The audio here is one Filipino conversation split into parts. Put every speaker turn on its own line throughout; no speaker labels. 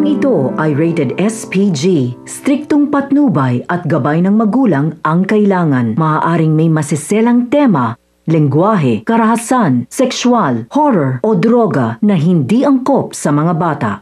Programang ito ay rated SPG. Striktong patnubay at gabay ng magulang ang kailangan. Maaaring may masiselang tema, lengguwahe, karahasan, sexual, horror o droga na hindi angkop sa mga bata.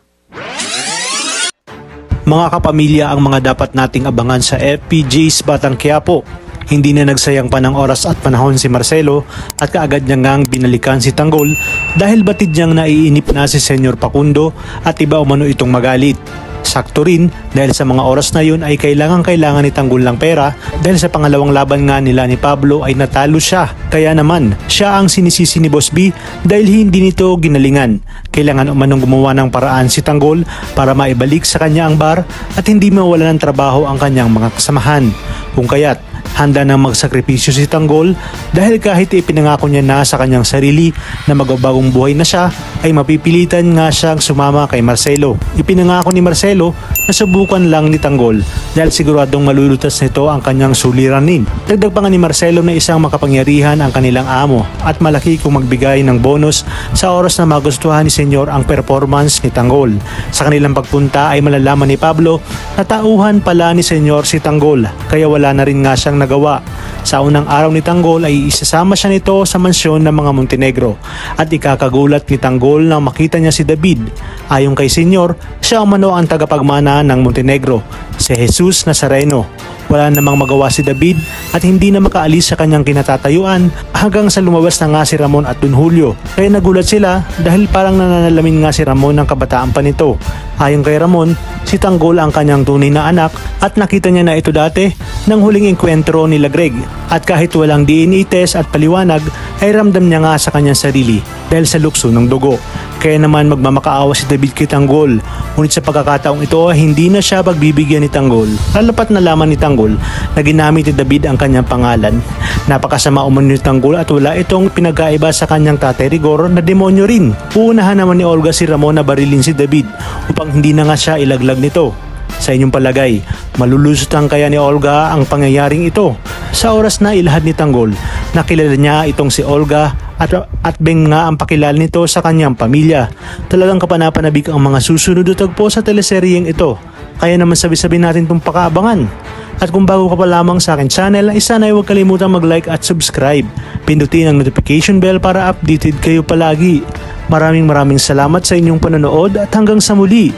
Mga kapamilya, ang mga dapat nating abangan sa FPG's Batang Quiapo. Hindi na nagsayang pa ng oras at panahon si Marcelo at kaagad niya ngang binalikan si Tanggol dahil batid niyang naiinip na si Senyor Facundo at iba umano itong magalit. Sakto rin dahil sa mga oras na yun ay kailangan ni Tanggol ng pera dahil sa pangalawang laban nga nila ni Pablo ay natalo siya. Kaya naman siya ang sinisisi ni Boss B dahil hindi nito ginalingan. Kailangan umanong gumawa ng paraan si Tanggol para maibalik sa kanya ang bar at hindi mawala ng trabaho ang kanyang mga kasamahan. Kung kaya't handa nang magsakripisyo si Tanggol dahil kahit ipinangako niya na sa kanyang sarili na magbabagong buhay na siya ay mapipilitan nga siyang sumama kay Marcelo. Ipinangako ni Marcelo na subukan lang ni Tanggol dahil siguradong malulutas nito ang kanyang suliranin. Dagdag pa nga ni Marcelo na isang makapangyarihan ang kanilang amo at malaki kung magbigay ng bonus sa oras na magustuhan ni Senyor ang performance ni Tanggol. Sa kanilang pagpunta ay malalaman ni Pablo na tauhan pala ni Senyor si Tanggol kaya wala na rin nga siyang nagawa. Sa unang araw ni Tanggol ay isasama siya nito sa mansyon ng mga Montenegro at ikakagulat ni Tanggol na makita niya si David. Ayon kay Senyor, siya umano ang tagapagmana ng Montenegro, si Jesus Nazareno. Wala namang magawa si David at hindi na makaalis sa kanyang kinatatayuan hanggang sa lumabas na nga si Ramon at Don Julio. Kaya nagulat sila dahil parang nananalamin nga si Ramon ng kabataan pa nito. Ayon kay Ramon, si Tanggol ang kanyang tunay na anak at nakita niya na ito dati nang huling enkwentro nila Greg. At kahit walang DNA test at paliwanag ay ramdam niya nga sa kanyang sarili dahil sa lukso ng dugo. Kaya naman magmamakaawa si David kay Tanggol. Ngunit sa pagkakataong ito hindi na siya pagbibigyan ni Tanggol. Lalapat na laman ni Tanggol na ginamit ni David ang kanyang pangalan. Napakasama umano ni Tanggol at wala itong pinagkaiba sa kanyang tatay Rigor na demonyo rin. Uunahan naman ni Olga si Ramon na barilin si David upang hindi na nga siya ilaglag nito. Sa inyong palagay, malulusutan kaya ni Olga ang pangyayaring ito? Sa oras na ilahad ni Tanggol, nakilala niya itong si Olga at beng nga ang pakilala nito sa kanyang pamilya. Talagang kapanapanabik ang mga susunod na tagpo sa teleseryeng ito. Kaya naman sabi-sabi natin itong pakaabangan. At kung bago ka pa lamang sa akin channel, ay sana huwag kalimutang mag-like at subscribe. Pindutin ang notification bell para updated kayo palagi. Maraming salamat sa inyong panonood at hanggang sa muli,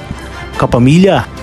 kapamilya.